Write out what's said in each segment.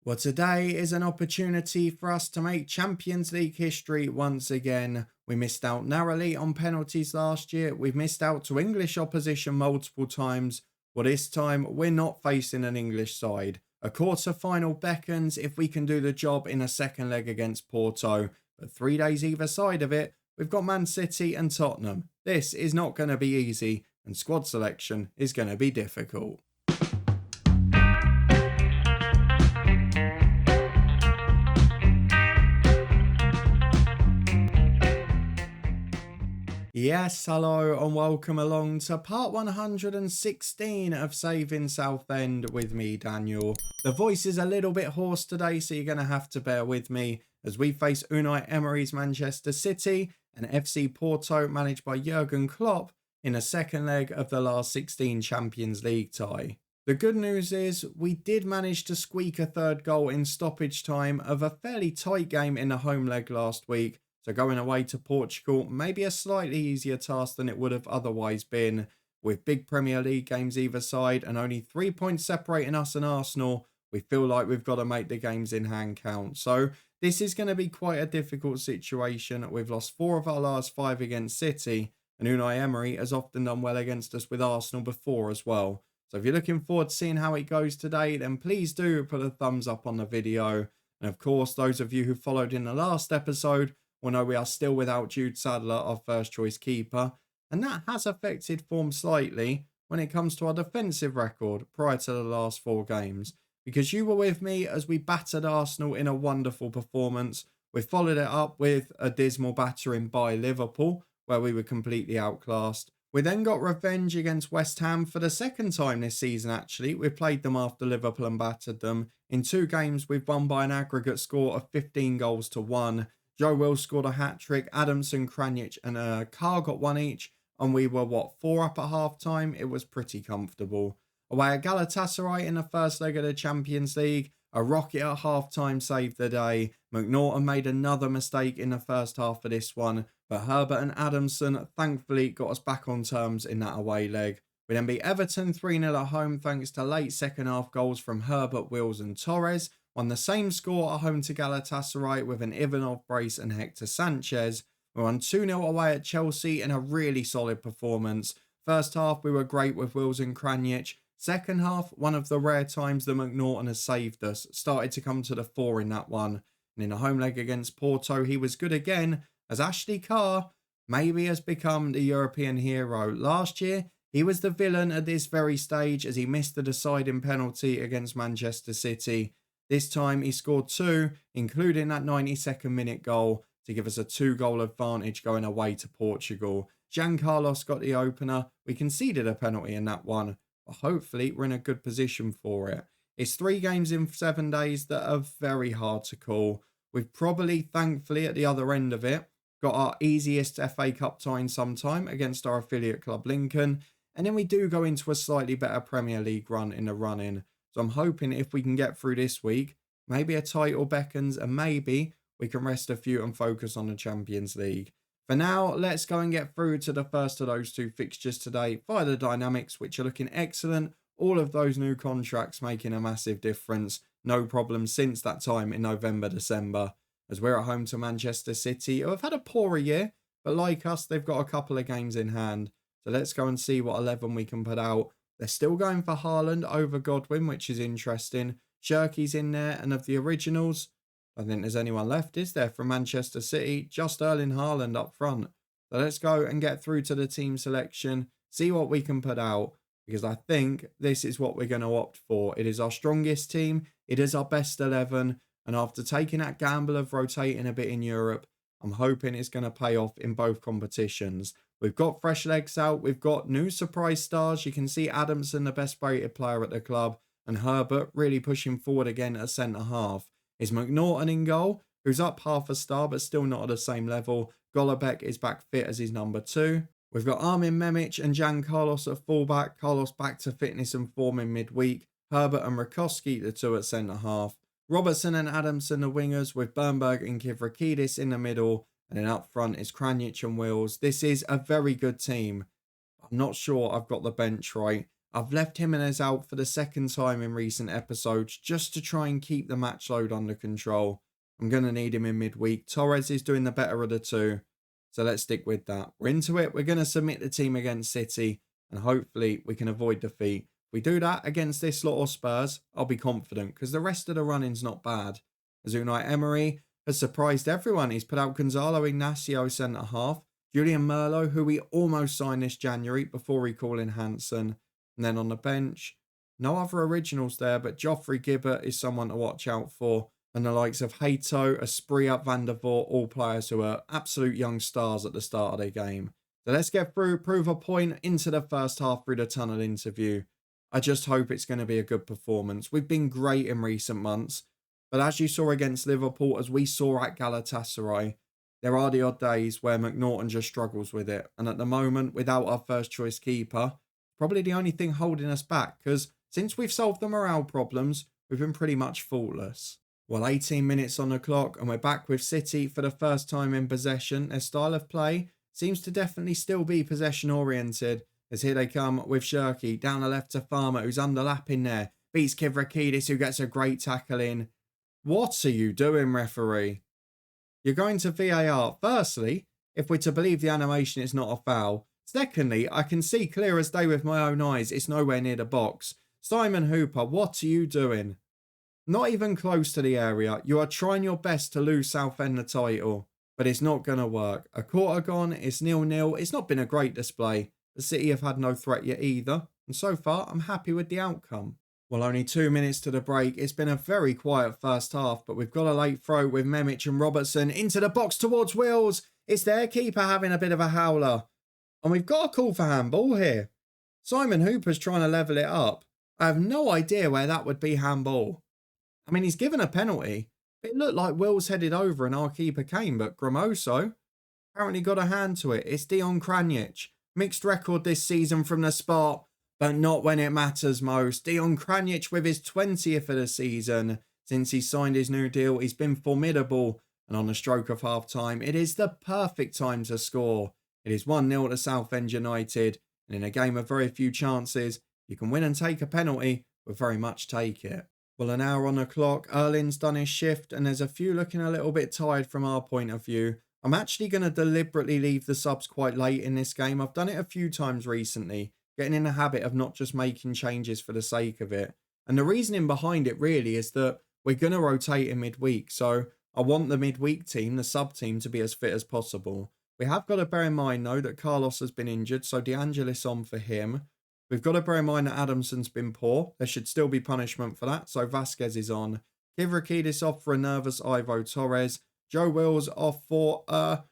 Well, today is an opportunity for us to make Champions League history once again. We missed out narrowly on penalties last year. We've missed out to English opposition multiple times. Well, this time we're not facing an English side. A quarter final beckons if we can do the job in a second leg against Porto. But 3 days either side of it, we've got Man City and Tottenham. This is not going to be easy, and squad selection is going to be difficult. Yes, hello and welcome along to part 116 of Saving Southend with me, Daniel. The voice is a little bit hoarse today, so you're going to have to bear with me as we face Unai Emery's Manchester City and FC Porto managed by Jurgen Klopp in a second leg of the last 16 Champions League tie. The good news is we did manage to squeak a third goal in stoppage time of a fairly tight game in the home leg last week. So going away to Portugal may be a slightly easier task than it would have otherwise been. With big Premier League games either side and only 3 points separating us and Arsenal, we feel like we've got to make the games in hand count. So this is going to be quite a difficult situation. We've lost 4 of our last 5 against City, and Unai Emery has often done well against us with Arsenal before as well. So if you're looking forward to seeing how it goes today, then please do put a thumbs up on the video. And of course, those of you who followed in the last episode will know we are still without Jude Sadler, our first choice keeper, and that has affected form slightly when it comes to our defensive record prior to the last 4 games. Because you were with me as we battered Arsenal in a wonderful performance. We followed it up with a dismal battering by Liverpool, where we were completely outclassed. We then got revenge against West Ham for the second time this season, actually. We played them after Liverpool and battered them. In 2 games, we've won by an aggregate score of 15 goals to 1. Joe Will scored a hat-trick, Adamson, Kranjic and Carr got 1 each, and we were, 4 up at half-time? It was pretty comfortable. Away at Galatasaray in the first leg of the Champions League, a rocket at half-time saved the day. McNaughton made another mistake in the first half of this one, but Herbert and Adamson thankfully got us back on terms in that away leg. We then beat Everton 3-0 at home thanks to late second half goals from Herbert, Wills and Torres. Won the same score at home to Galatasaray with an Ivanov brace and Hector Sanchez. We won 2-0 away at Chelsea in a really solid performance. First half we were great with Wills and Kranjic. Second half, one of the rare times that McNaughton has saved us. Started to come to the fore in that one. And in the home leg against Porto, he was good again as Ashley Carr maybe has become the European hero. Last year, he was the villain at this very stage as he missed the deciding penalty against Manchester City. This time he scored 2, including that 92nd minute goal to give us a 2-goal advantage going away to Portugal. Jean Carlos got the opener. We conceded a penalty in that one, but hopefully we're in a good position for it. It's 3 games in 7 days that are very hard to call. We've probably, thankfully, at the other end of it, got our easiest FA Cup tie in some time against our affiliate club Lincoln, and then we do go into a slightly better Premier League run in the run-in. So I'm hoping if we can get through this week, maybe a title beckons and maybe we can rest a few and focus on the Champions League. For now, let's go and get through to the first of those 2 fixtures today via the dynamics, which are looking excellent. All of those new contracts making a massive difference. No problem since that time in November, December. As we're at home to Manchester City, who have had a poorer year, but like us, they've got a couple of games in hand. So let's go and see what 11 we can put out. They're still going for Haaland over Godwin, which is interesting. Shirky's in there, and of the originals, I don't think there's anyone left, is there, from Manchester City? Just Erling Haaland up front. So let's go and get through to the team selection, see what we can put out, because I think this is what we're going to opt for. It is our strongest team, it is our best 11, and after taking that gamble of rotating a bit in Europe, I'm hoping it's going to pay off in both competitions. We've got fresh legs out. We've got new surprise stars. You can see Adamson, the best rated player at the club, and Herbert really pushing forward again at centre-half. Is McNaughton in goal, who's up half a star but still not at the same level. Golobec is back fit as his number 2. We've got Armin Memic and Jan Carlos at fullback. Carlos back to fitness and form in midweek. Herbert and Rakowski, the 2 at centre-half. Robertson and Adamson, the wingers, with Bernberg and Kivrakidis in the middle. And then up front is Kranjic and Wills. This is a very good team. I'm not sure I've got the bench right. I've left Jimenez out for the second time in recent episodes just to try and keep the match load under control. I'm going to need him in midweek. Torres is doing the better of the two, so let's stick with that. We're into it. We're going to submit the team against City, and hopefully we can avoid defeat. If we do that against this lot or Spurs, I'll be confident, because the rest of the running's not bad. As Unai Emery has surprised everyone. He's put out Gonzalo Ignacio centre-half, Julian Merlo, who we almost signed this January before recalling Hansen. And then on the bench, no other originals there, but Joffrey Gibbert is someone to watch out for. And the likes of Hato, Asprilla, Van der Voort, all players who are absolute young stars at the start of their game. So let's get through, prove a point into the first half through the tunnel interview. I just hope it's going to be a good performance. We've been great in recent months, but as you saw against Liverpool, as we saw at Galatasaray, there are the odd days where McNaughton just struggles with it. And at the moment, without our first choice keeper, probably the only thing holding us back, because since we've solved the morale problems, we've been pretty much faultless. Well, 18 minutes on the clock, and we're back with City for the first time in possession. Their style of play seems to definitely still be possession-oriented, as here they come with Shirky down the left to Farmer, who's underlapping there. Beats Kivrakidis, who gets a great tackle in. What are you doing, referee? You're going to VAR. Firstly, if we're to believe the animation, it's not a foul. Secondly, I can see clear as day with my own eyes, it's nowhere near the box. Simon Hooper, what are you doing? Not even close to the area. You are trying your best to lose Southend the title, but it's not going to work. A quarter gone, it's 0-0. It's not been a great display. The City have had no threat yet either, and so far I'm happy with the outcome. Well, only 2 minutes to the break. It's been a very quiet first half, but we've got a late throw with Memic and Robertson into the box towards Wills. It's their keeper having a bit of a howler. And we've got a call for handball here. Simon Hooper's trying to level it up. I have no idea where that would be handball. I mean, he's given a penalty. It looked like Wills headed over and our keeper came, but Gramoso apparently got a hand to it. It's Dion Kranic. Mixed record this season from the spot, but not when it matters most. Dion Kranic with his 20th of the season. Since he signed his new deal, he's been formidable. And on the stroke of half-time, it is the perfect time to score. It is 1-0 to Southend United. And in a game of very few chances, you can win and take a penalty, but very much take it. Well, an hour on the clock. Erling's done his shift, and there's a few looking a little bit tired from our point of view. I'm actually going to deliberately leave the subs quite late in this game. I've done it a few times recently, getting in the habit of not just making changes for the sake of it. And the reasoning behind it really is that we're going to rotate in midweek. So I want the midweek team, the sub team, to be as fit as possible. We have got to bear in mind, though, that Carlos has been injured, so De Angelis on for him. We've got to bear in mind that Adamson's been poor. There should still be punishment for that, so Vasquez is on. Kivrakidis off for a nervous Ivo Torres. Joe Wills off for a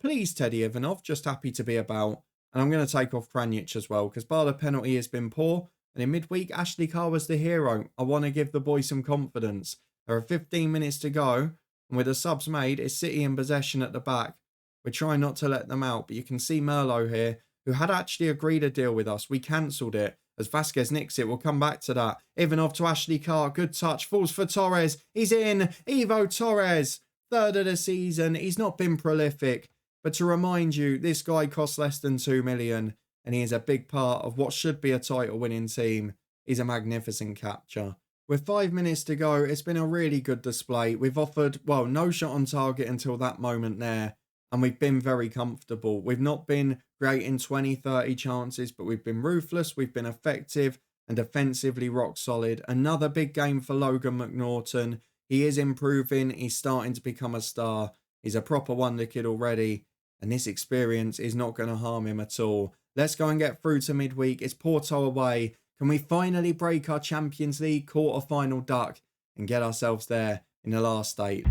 pleased Teddy Ivanov, just happy to be about. And I'm going to take off Kranic as well, because bar the penalty has been poor. And in midweek, Ashley Carr was the hero. I want to give the boy some confidence. There are 15 minutes to go, and with the subs made, it's City in possession at the back. We're trying not to let them out, but you can see Merlo here, who had actually agreed a deal with us. We cancelled it. As Vasquez nicks it, we'll come back to that. Ivanov to Ashley Carr. Good touch. Falls for Torres. He's in. Ivo Torres. Third of the season. He's not been prolific. But to remind you, this guy costs less than 2 million. And he is a big part of what should be a title-winning team. He's a magnificent capture. With 5 minutes to go, it's been a really good display. We've offered, well, no shot on target until that moment there. And we've been very comfortable. We've not been creating 20, 30 chances, but we've been ruthless, we've been effective, and defensively rock solid. Another big game for Logan McNaughton. He is improving, he's starting to become a star. He's a proper wonder kid already, and this experience is not going to harm him at all. Let's go and get through to midweek. It's Porto away. Can we finally break our Champions League quarter-final duck and get ourselves there in the last 8?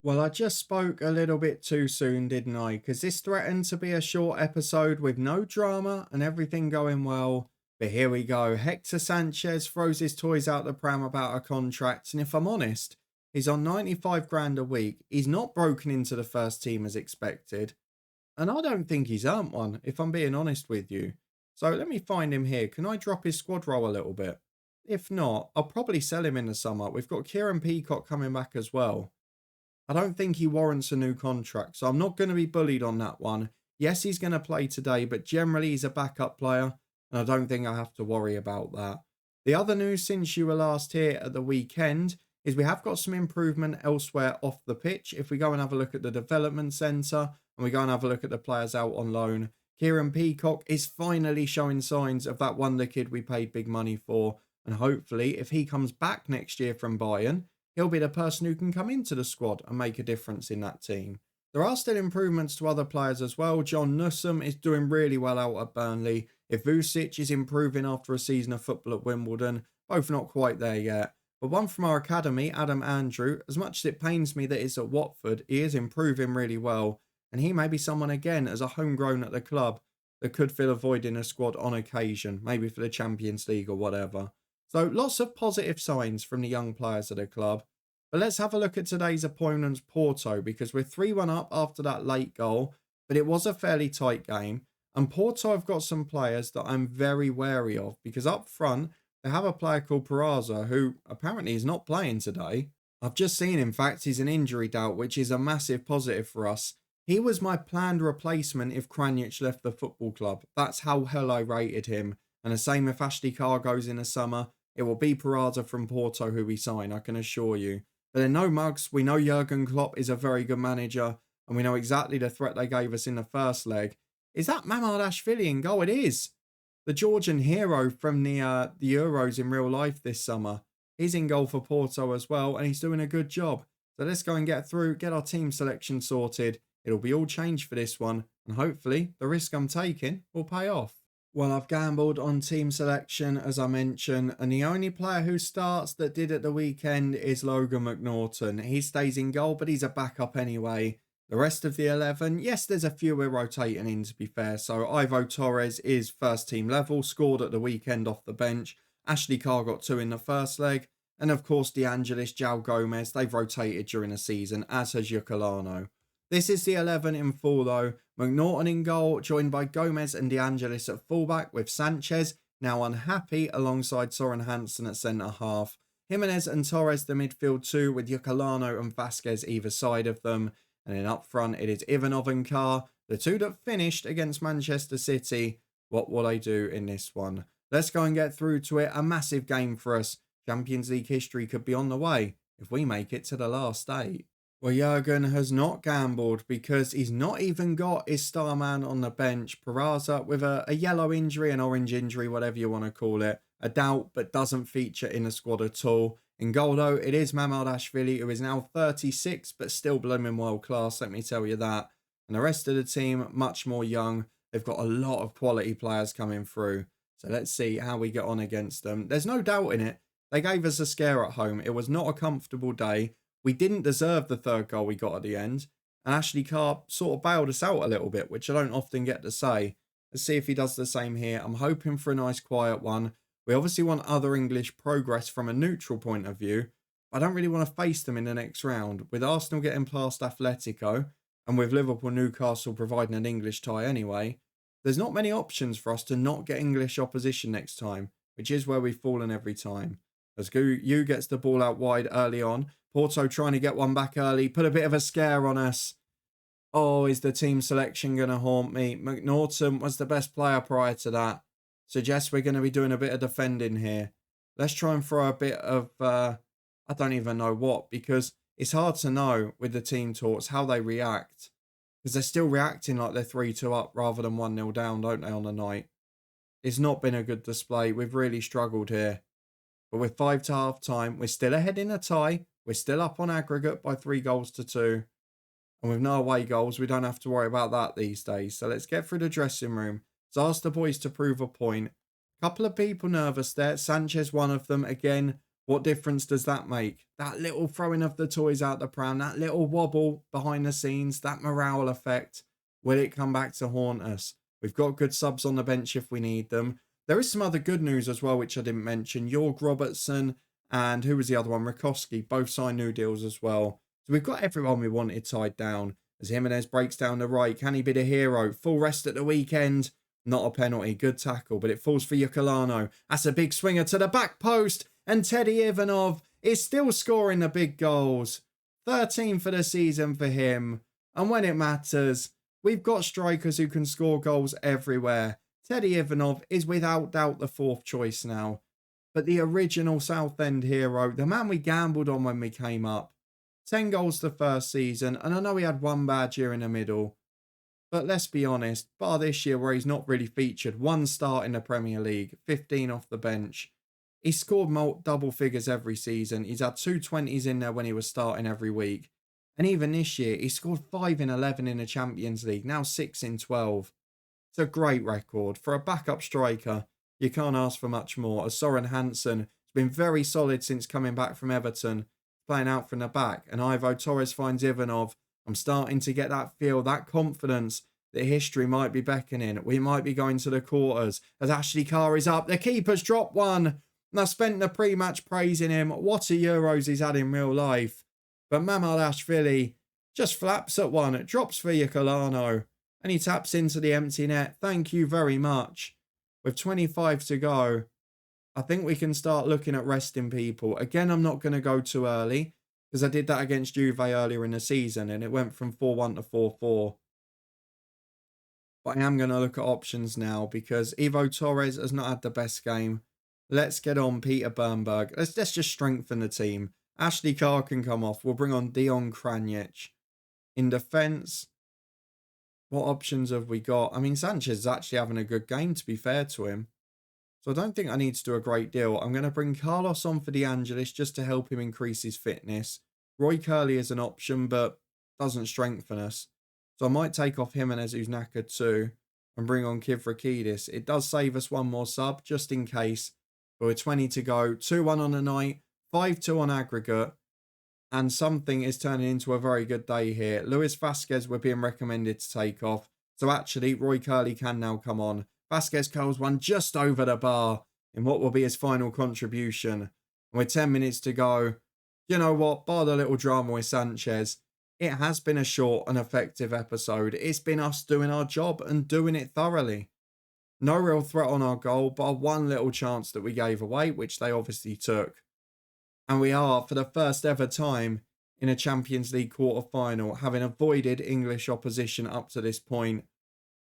Well, I just spoke a little bit too soon, didn't I? Because this threatened to be a short episode with no drama and everything going well. But here we go. Hector Sanchez throws his toys out the pram about a contract. And if I'm honest, he's on 95 grand a week. He's not broken into the first team as expected. And I don't think he's earned one, if I'm being honest with you. So let me find him here. Can I drop his squad roll a little bit? If not, I'll probably sell him in the summer. We've got Kieran Peacock coming back as well. I don't think he warrants a new contract, so I'm not going to be bullied on that one. Yes, he's going to play today, but generally he's a backup player, and I don't think I have to worry about that. The other news since you were last here at the weekend is we have got some improvement elsewhere off the pitch. If we go and have a look at the development centre and we go and have a look at the players out on loan, Kieran Peacock is finally showing signs of that wonder kid we paid big money for. And hopefully, if he comes back next year from Bayern, he'll be the person who can come into the squad and make a difference in that team. There are still improvements to other players as well. John Nussum is doing really well out at Burnley. Ivusic is improving after a season of football at Wimbledon. Both not quite there yet. But one from our academy, Adam Andrew, as much as it pains me that he's at Watford, he is improving really well. And he may be someone again as a homegrown at the club that could fill a void in a squad on occasion, maybe for the Champions League or whatever. So lots of positive signs from the young players at the club. But let's have a look at today's opponent's Porto, because we're 3-1 up after that late goal, but it was a fairly tight game. And Porto have got some players that I'm very wary of, because up front, they have a player called Peraza, who apparently is not playing today. I've just seen, in fact, he's an injury doubt, which is a massive positive for us. He was my planned replacement if Kranjic left the football club. That's how hell I rated him. And the same if Ashley Carr goes in the summer, it will be Peraza from Porto who we sign, I can assure you. But then no mugs, we know Jurgen Klopp is a very good manager, and we know exactly the threat they gave us in the first leg. Is that Mamardashvili in goal? It is. The Georgian hero from the Euros in real life this summer. He's in goal for Porto as well, and he's doing a good job. So let's go and get through, get our team selection sorted. It'll be all changed for this one, and hopefully the risk I'm taking will pay off. Well, I've gambled on team selection, as I mentioned, and the only player who starts that did at the weekend is Logan McNaughton. He stays in goal, but he's a backup anyway. The rest of the 11, yes, there's a few we're rotating in, to be fair. So Ivo Torres is first team level, scored at the weekend off the bench. Ashley Carr got 2 in the first leg. And of course, De Angelis, João Gomez, they've rotated during the season, as has Yucalano. This is the 11 in full though. McNaughton in goal, joined by Gomez and De Angelis at fullback, with Sanchez now unhappy alongside Soren Hansen at centre half. Jimenez and Torres the midfield 2, with Yucalano and Vasquez either side of them. And then up front it is Ivanov and Carr, the 2 that finished against Manchester City. What will they do in this one? Let's go and get through to it. A massive game for us. Champions League history could be on the way if we make it to the last 8. Well, Jurgen has not gambled because he's not even got his star man on the bench. Peraza with a yellow injury, an orange injury, whatever you want to call it. A doubt, but doesn't feature in the squad at all. In goal, though, it is Mamardashvili, who is now 36, but still blooming world class, let me tell you that. And the rest of the team, much more young. They've got a lot of quality players coming through. So let's see how we get on against them. There's no doubt in it. They gave us a scare at home. It was not a comfortable day. We didn't deserve the 3rd goal we got at the end. And Ashley Carr sort of bailed us out a little bit, which I don't often get to say. Let's see if he does the same here. I'm hoping for a nice quiet one. We obviously want other English progress from a neutral point of view. I don't really want to face them in the next round. With Arsenal getting past Atletico, and with Liverpool Newcastle providing an English tie anyway, there's not many options for us to not get English opposition next time, which is where we've fallen every time. As Yu gets the ball out wide early on. Porto trying to get one back early, put a bit of a scare on us. Oh, is the team selection going to haunt me? McNaughton was the best player prior to that. Suggests we're going to be doing a bit of defending here. Let's try and throw a bit of, I don't even know what, because it's hard to know with the team talks how they react. Because they're still reacting like they're 3-2 up rather than 1-0 down, don't they, on the night? It's not been a good display. We've really struggled here. But with 5 to half time, we're still ahead in a tie. We're still up on aggregate by 3 goals to 2. And with no away goals, we don't have to worry about that these days. So let's get through the dressing room. Let's ask the boys to prove a point. A couple of people nervous there. Sanchez, one of them. Again, what difference does that make? That little throwing of the toys out the pram, that little wobble behind the scenes, that morale effect. Will it come back to haunt us? We've got good subs on the bench if we need them. There is some other good news as well, which I didn't mention. Jorg Robertson and who was the other one? Rakowski, both signed new deals as well. So we've got everyone we wanted tied down. As Jimenez breaks down the right, can he be the hero? Full rest at the weekend. Not a penalty. Good tackle, but it falls for Yucalano. That's a big swinger to the back post. And Teddy Ivanov is still scoring the big goals. 13 for the season for him. And when it matters, We've got strikers who can score goals everywhere. Teddy Ivanov is without doubt the fourth choice now. But the original Southend hero, the man we gambled on when we came up. 10 goals the first season, and I know he had one bad year in the middle. But let's be honest, bar this year where he's not really featured, one start in the Premier League, 15 off the bench. He scored double figures every season. He's had 220s in there when he was starting every week. And even this year, he scored 5 in 11 in the Champions League, now 6 in 12. It's a great record. For a backup striker, you can't ask for much more. As Soren Hansen has been very solid since coming back from Everton, playing out from the back. And Ivo Torres finds Ivanov. I'm starting to get that feel, that confidence that history might be beckoning. We might be going to the quarters. As Ashley Carr is up, the keeper's dropped one. And I spent the pre-match praising him. What a Euros he's had in real life. But Mamardashvili just flaps at one. It drops for Yakalano. And he taps into the empty net. Thank you very much. With 25 to go, I think we can start looking at resting people. Again, I'm not going to go too early, because I did that against Juve earlier in the season and it went from 4-1 to 4-4. But I am going to look at options now, because Ivo Torres has not had the best game. Let's get on Peter Bernberg. Let's just strengthen the team. Ashley Carr can come off. We'll bring on Dion Kranjic. In defence, what options have we got? I mean, Sanchez is actually having a good game, to be fair to him. So I don't think I need to do a great deal. I'm going to bring Carlos on for De Angelis just to help him increase his fitness. Roy Curley is an option, but doesn't strengthen us. So I might take off Jimenez, who's knackered too, and bring on Kivrakidis. It does save us one more sub, just in case. But with 20 to go, 2-1 on the night, 5-2 on aggregate. And something is turning into a very good day here. Luis Vasquez, we're being recommended to take off. So actually, Roy Curley can now come on. Vasquez curls one just over the bar in what will be his final contribution. And with 10 minutes to go, you know what? Bar the little drama with Sanchez. It has been a short and effective episode. It's been us doing our job and doing it thoroughly. No real threat on our goal, but one little chance that we gave away, which they obviously took. And we are, for the first ever time in a Champions League quarter-final, having avoided English opposition up to this point.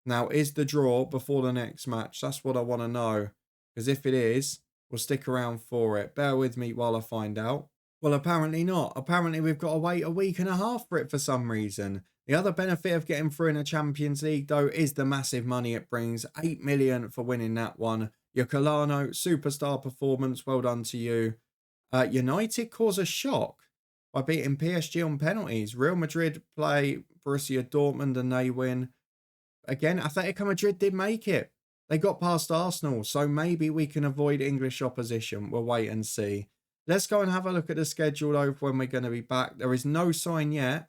Now, is the draw before the next match? That's what I want to know. Because if it is, we'll stick around for it. Bear with me while I find out. Well, apparently not. Apparently we've got to wait a week and a half for it for some reason. The other benefit of getting through in a Champions League, though, is the massive money it brings. 8 million for winning that one. Yakalano, superstar performance. Well done to you. United cause a shock by beating PSG on penalties. Real Madrid play Borussia Dortmund and they win. Again, Atletico Madrid did make it. They got past Arsenal, so maybe we can avoid English opposition. We'll wait and see. Let's go and have a look at the schedule over when we're going to be back. There is no sign yet,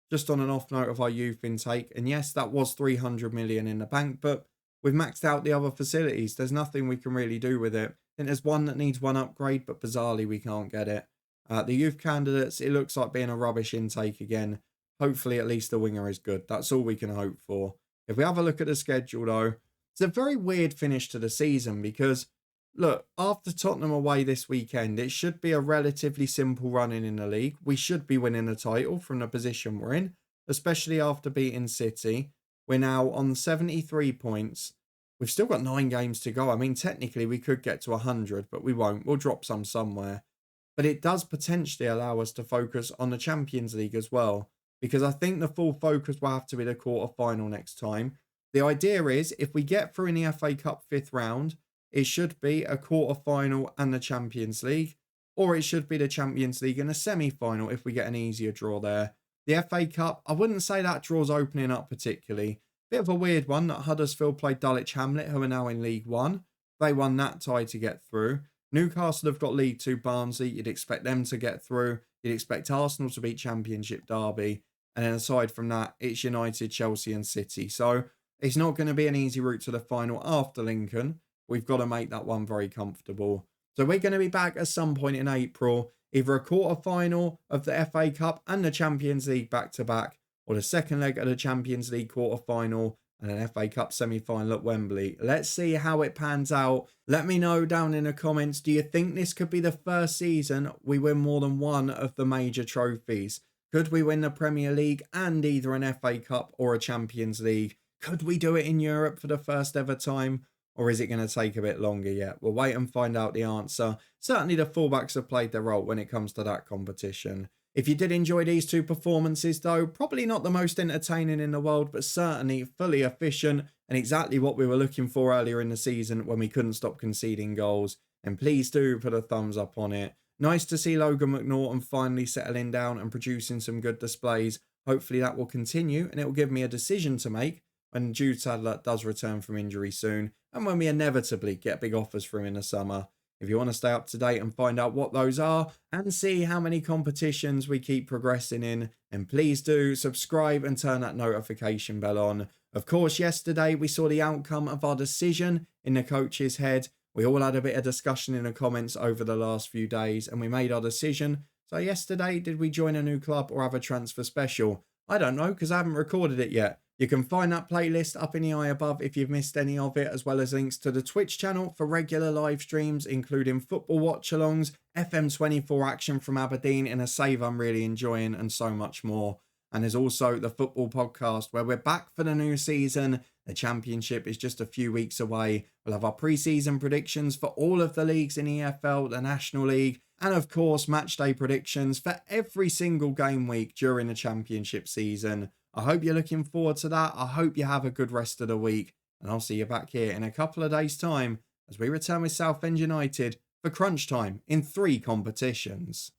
just on an off note of our youth intake. And yes, that was 300 million in the bank, but we've maxed out the other facilities. There's nothing we can really do with it. I think there's one that needs one upgrade, but bizarrely we can't get it. The youth candidates, it looks like being a rubbish intake again. Hopefully at least the winger is good. That's all we can hope for. If we have a look at the schedule though, it's a very weird finish to the season because, look, after Tottenham away this weekend, it should be a relatively simple running in the league. We should be winning the title from the position we're in, especially after beating City. We're now on 73 points. We've still got 9 games to go. I mean, technically we could get to 100, but we won't. We'll drop some somewhere. But it does potentially allow us to focus on the Champions League as well, because I think the full focus will have to be the quarter-final next time. The idea is, if we get through in the FA Cup 5th round, it should be a quarter-final and the Champions League, or it should be the Champions League and a semi-final if we get an easier draw there. The FA Cup, I wouldn't say that draw's opening up particularly. Bit of a weird one that Huddersfield played Dulwich Hamlet, who are now in League One. They won that tie to get through. Newcastle have got League 2 Barnsley. You'd expect them to get through. You'd expect Arsenal to beat Championship Derby. And then aside from that, it's United, Chelsea and City. So it's not going to be an easy route to the final after Lincoln. We've got to make that one very comfortable. So we're going to be back at some point in April. Either a quarter-final of the FA Cup and the Champions League back-to-back, or the second leg of the Champions League quarter-final and an FA Cup semi-final at Wembley. Let's see how it pans out. Let me know down in the comments, do you think this could be the first season we win more than one of the major trophies? Could we win the Premier League and either an FA Cup or a Champions League? Could we do it in Europe for the first ever time? Or is it going to take a bit longer yet? We'll wait and find out the answer. Certainly the fullbacks have played their role when it comes to that competition. If you did enjoy these two performances though, probably not the most entertaining in the world, but certainly fully efficient and exactly what we were looking for earlier in the season when we couldn't stop conceding goals. And please do put a thumbs up on it. Nice to see Logan McNaughton finally settling down and producing some good displays. Hopefully that will continue and it will give me a decision to make when Jude Sadler does return from injury soon and when we inevitably get big offers for him in the summer. If you want to stay up to date and find out what those are and see how many competitions we keep progressing in, then please do subscribe and turn that notification bell on. Of course, yesterday we saw the outcome of our decision in the coach's head. We all had a bit of discussion in the comments over the last few days and we made our decision. So yesterday, did we join a new club or have a transfer special? I don't know because I haven't recorded it yet. You can find that playlist up in the eye above if you've missed any of it, as well as links to the Twitch channel for regular live streams, including football watch-alongs, FM24 action from Aberdeen in a save I'm really enjoying, and so much more. And there's also the football podcast where we're back for the new season. The championship is just a few weeks away. We'll have our pre-season predictions for all of the leagues in EFL, the National League, and of course match day predictions for every single game week during the championship season. I hope you're looking forward to that. I hope you have a good rest of the week. And I'll see you back here in a couple of days' time as we return with Southend United for crunch time in 3 competitions.